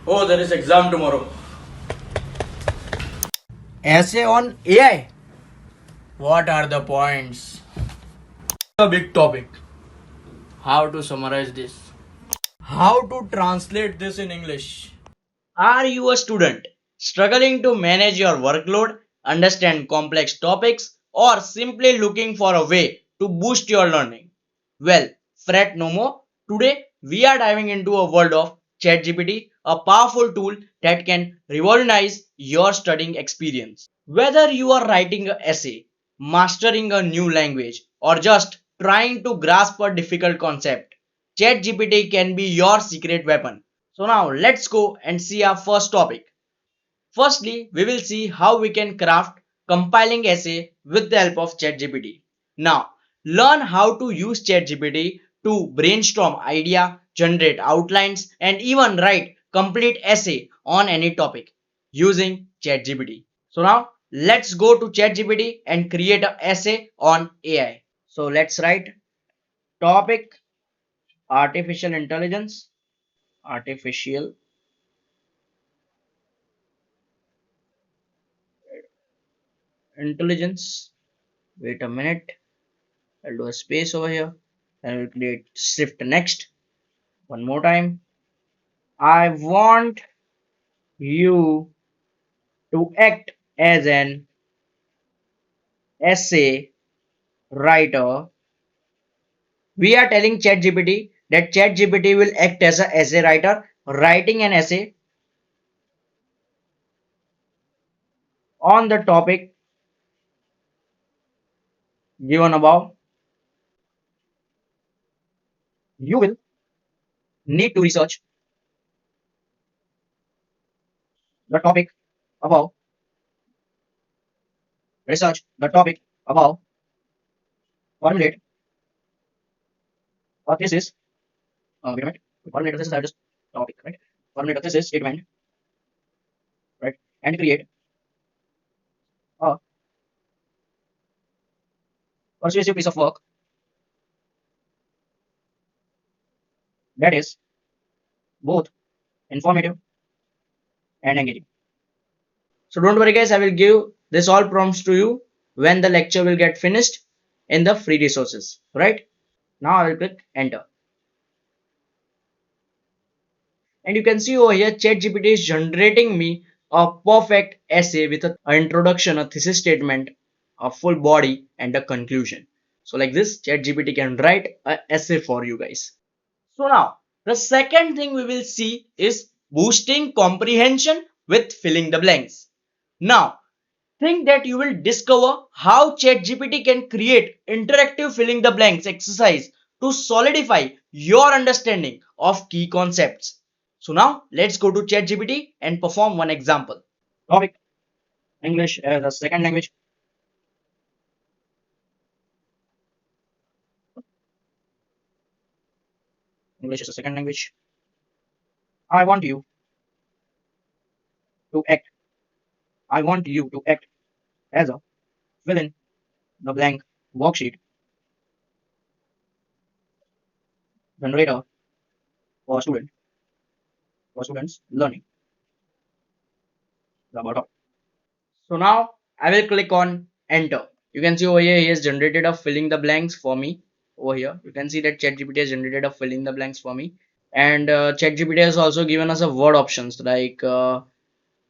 Oh, there is exam tomorrow. Essay on AI. What are the points? A big topic. How to summarize this? How to translate this in English? Are you a student struggling to manage your workload, understand complex topics, or simply looking for a way to boost your learning? Well, fret no more. Today, we are diving into a world of ChatGPT, a powerful tool that can revolutionize your studying experience. Whether you are writing an essay, mastering a new language, or just trying to grasp a difficult concept, ChatGPT can be your secret weapon. So now let's go and see our first topic. Firstly, we will see how we can craft compiling essay with the help of ChatGPT. Now, learn how to use ChatGPT to brainstorm idea, generate outlines, and even write complete essay on any topic using ChatGPT. So now let's go to ChatGPT and create an essay on AI. So let's write topic artificial intelligence, artificial intelligence. Wait a minute. I'll do a space over here. And we'll create shift next. One more time. I want you to act as an essay writer. We are telling ChatGPT that ChatGPT will act as an essay writer, writing an essay on the topic given above. You will need to the topic above, research the topic above, formulate a thesis. Wait a minute. Formulate a thesis, I just topic, right? Formulate a thesis statement, right? And create a persuasive piece of work that is both informative and engaging. So don't worry guys, I will give this all prompts to you when the lecture will get finished in the free resources, right? Now I will click enter. And you can see over here ChatGPT is generating me a perfect essay with an introduction, a thesis statement, a full body and a conclusion. So like this ChatGPT can write an essay for you guys. So now the second thing we will see is boosting comprehension with filling the blanks. Now think that you will discover how ChatGPT can create interactive filling the blanks exercise to solidify your understanding of key concepts. So now let's go to ChatGPT and perform one example. Topic English as a second language. English is a second language. I want you to act. I want you to act as a fill in the blank worksheet generator for students learning the bottom. So now I will click on enter. You can see over here he has generated a filling the blanks for me. Over here you can see that ChatGPT has generated a filling the blanks for me, and ChatGPT has also given us a word options like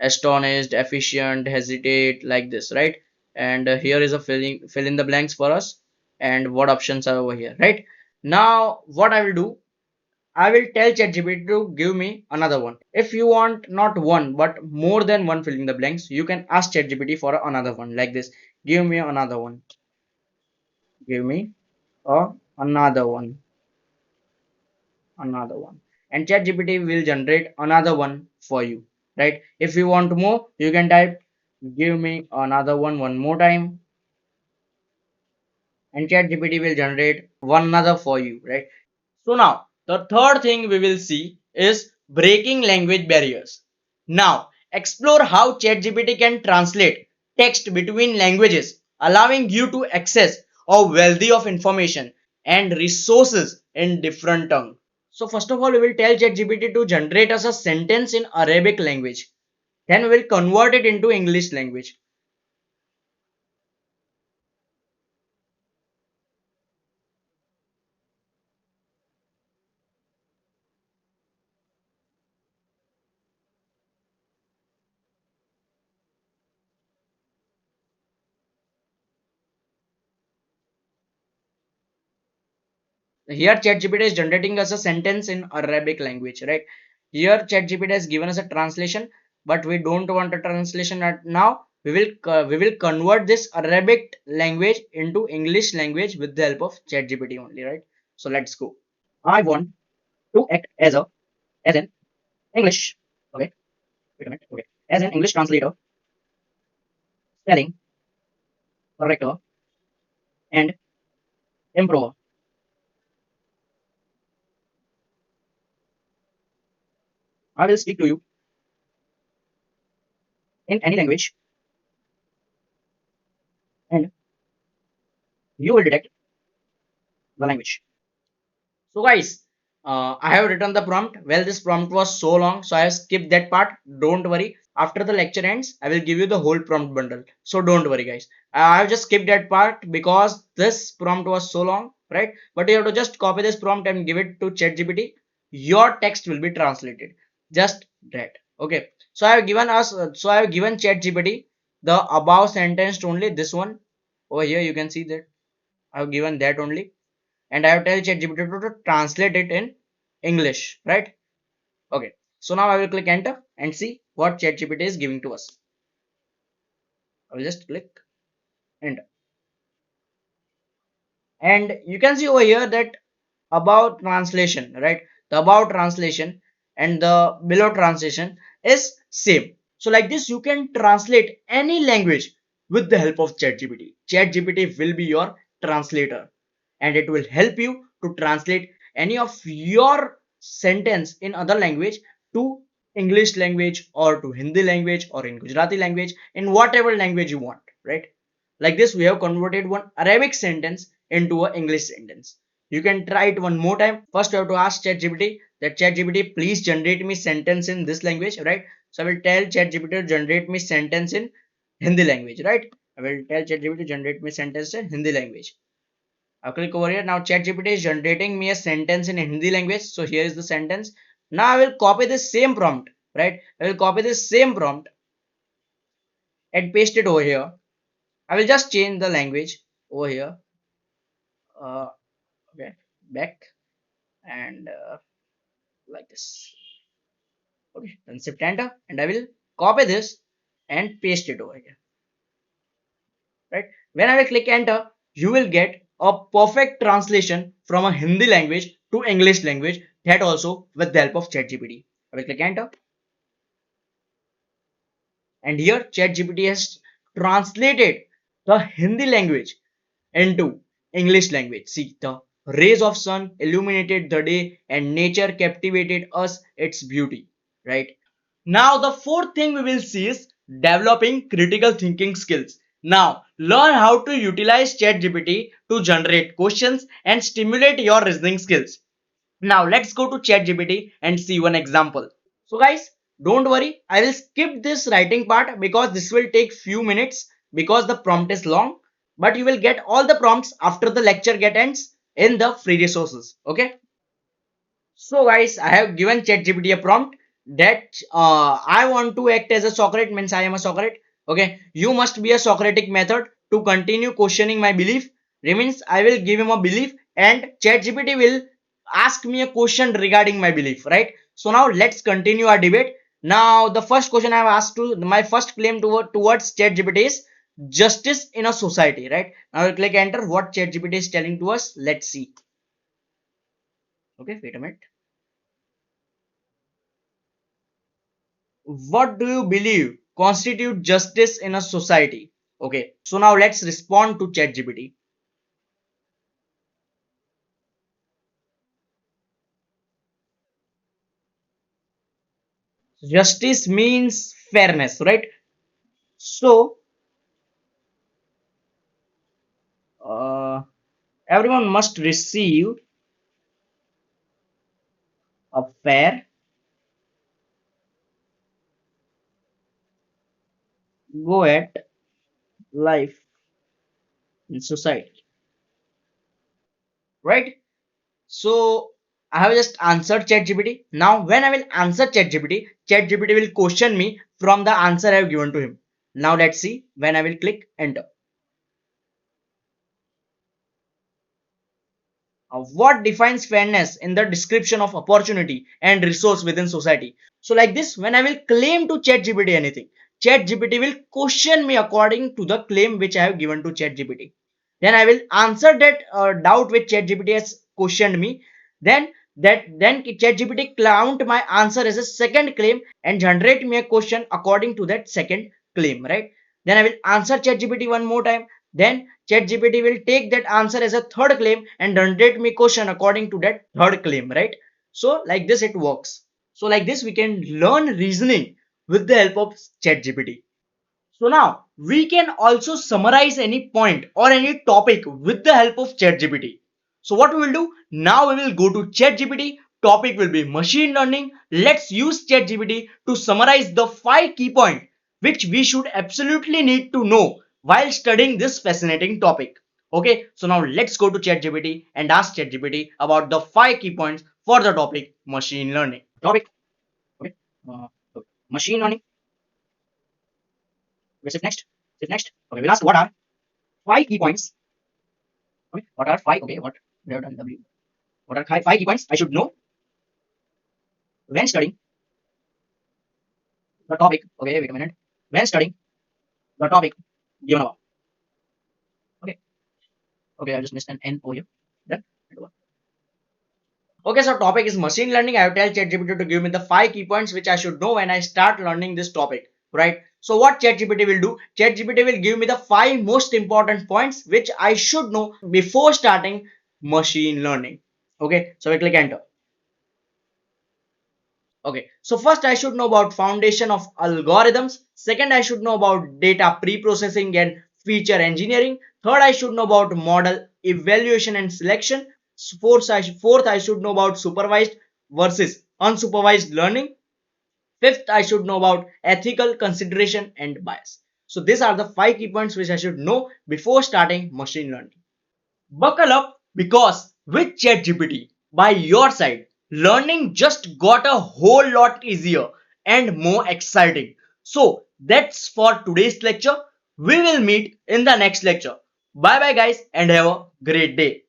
astonished, efficient, hesitate, like this, right? And here is a fill in the blanks for us, and what options are over here, right? Now what I will do, I will tell ChatGPT to give me another one. If you want not one but more than one filling the blanks, you can ask ChatGPT for another one like this. Give me another one. Give me another one. Another one. And ChatGPT will generate another one for you. Right? If you want more, you can type give me another one more time, and ChatGPT will generate one another for you, right? So now the third thing we will see is breaking language barriers. Now explore how ChatGPT can translate text between languages, allowing you to access a wealthy of information and resources in different tongues. So first of all, we will tell ChatGPT to generate us a sentence in Arabic language. Then we will convert it into English language. Here ChatGPT is generating us a sentence in Arabic language, right? Here ChatGPT has given us a translation, but we don't want a translation at now. We will convert this Arabic language into English language with the help of ChatGPT only, right? So let's go. I want to act as an English. Okay, wait a minute. Okay, as an English translator, spelling corrector, and improver. I will speak to you in any language, and you will detect the language. So guys, I have written the prompt. Well, this prompt was so long, so I have skipped that part. Don't worry. After the lecture ends, I will give you the whole prompt bundle. So don't worry, guys. I have just skipped that part because this prompt was so long, right? But you have to just copy this prompt and give it to ChatGPT. Your text will be translated. Just that. Okay. So I have given us. So I have given ChatGPT the above sentence only. This one over here, you can see that I have given that only, and I have tell ChatGPT to translate it in English, right? Okay. So now I will click enter and see what ChatGPT is giving to us. I will just click enter, and you can see over here that about translation, right? The about translation and the below translation is same. So like this, you can translate any language with the help of ChatGPT. ChatGPT will be your translator, and it will help you to translate any of your sentence in other language to English language or to Hindi language or in Gujarati language, in whatever language you want, right? Like this, we have converted one Arabic sentence into an English sentence. You can try it one more time. First, you have to ask ChatGPT that ChatGPT, please generate me sentence in this language, right? So I will tell ChatGPT to generate me sentence in Hindi language, right? I will tell ChatGPT to generate me sentence in Hindi language. I'll click over here. Now ChatGPT is generating me a sentence in Hindi language. So here is the sentence. Now I will copy this same prompt, right? I will copy this same prompt and paste it over here. I will just change the language over here. Okay, back and like this. Okay, then shift enter, and I will copy this and paste it over here, right? When I will click enter, you will get a perfect translation from a Hindi language to English language, that also with the help of ChatGPT. I will click enter, and here ChatGPT has translated the Hindi language into English language. See, the rays of sun illuminated the day and nature captivated us its beauty, right? Now, the fourth thing we will see is developing critical thinking skills. Now, learn how to utilize ChatGPT to generate questions and stimulate your reasoning skills. Now, let's go to ChatGPT and see one example. So, guys, don't worry, I will skip this writing part because this will take few minutes because the prompt is long. But you will get all the prompts after the lecture get ends in the free resources. Okay. So guys, I have given ChatGPT a prompt that I want to act as a Socrates, means I am a Socrates. Okay, you must be a Socratic method to continue questioning my belief. Remains I will give him a belief and ChatGPT will ask me a question regarding my belief. Right. So now let's continue our debate. Now the first question I have asked to my first claim towards ChatGPT is justice in a society. Right. Now I will click enter. What ChatGPT is telling to us. Let's see. Okay, wait a minute. What do you believe constitute justice in a society? Okay, so now let's respond to ChatGPT. Justice means fairness, right? So uh, everyone must receive a fair go at life in society, right? So I have just answered ChatGPT. Now, when I will answer ChatGPT, ChatGPT will question me from the answer I have given to him. Now let's see when I will click enter. What defines fairness in the description of opportunity and resource within society? So like this, when I will claim to ChatGPT anything, ChatGPT will question me according to the claim which I have given to ChatGPT. Then I will answer that doubt which ChatGPT has questioned me. Then ChatGPT count my answer as a second claim and generate me a question according to that second claim, right? Then I will answer ChatGPT one more time. Then ChatGPT will take that answer as a third claim and generate me question according to that third claim, right? So like this it works. So like this we can learn reasoning with the help of ChatGPT. So now we can also summarize any point or any topic with the help of ChatGPT. So what we will do now, we will go to ChatGPT. Topic will be machine learning. Let's use ChatGPT to summarize the 5 key points which we should absolutely need to know while studying this fascinating topic. Okay, so now let's go to ChatGPT and ask ChatGPT about the 5 key points for the topic machine learning. Topic. Okay. Uh, okay. Machine learning. Okay, shift next. Shift next. Okay, we'll ask what are 5 key points. Okay, what are five? Okay, what we have done W. What are 5 key points I should know when studying the topic? Okay, wait a minute. When studying the topic given above. Okay, okay, I just missed an N over here. Done. Okay, so topic is machine learning. I have tell ChatGPT to give me the 5 key points which I should know when I start learning this topic, right? So what ChatGPT will do? ChatGPT will give me the 5 most important points which I should know before starting machine learning. Okay, so we click enter. Okay, so first I should know about foundation of algorithms. Second, I should know about data pre-processing and feature engineering. Third, I should know about model evaluation and selection. Fourth, I should know about supervised versus unsupervised learning. Fifth, I should know about ethical consideration and bias. So these are the 5 key points which I should know before starting machine learning. Buckle up because with ChatGPT by your side, learning just got a whole lot easier and more exciting. So that's for today's lecture. We will meet in the next lecture. Bye bye, guys, and have a great day.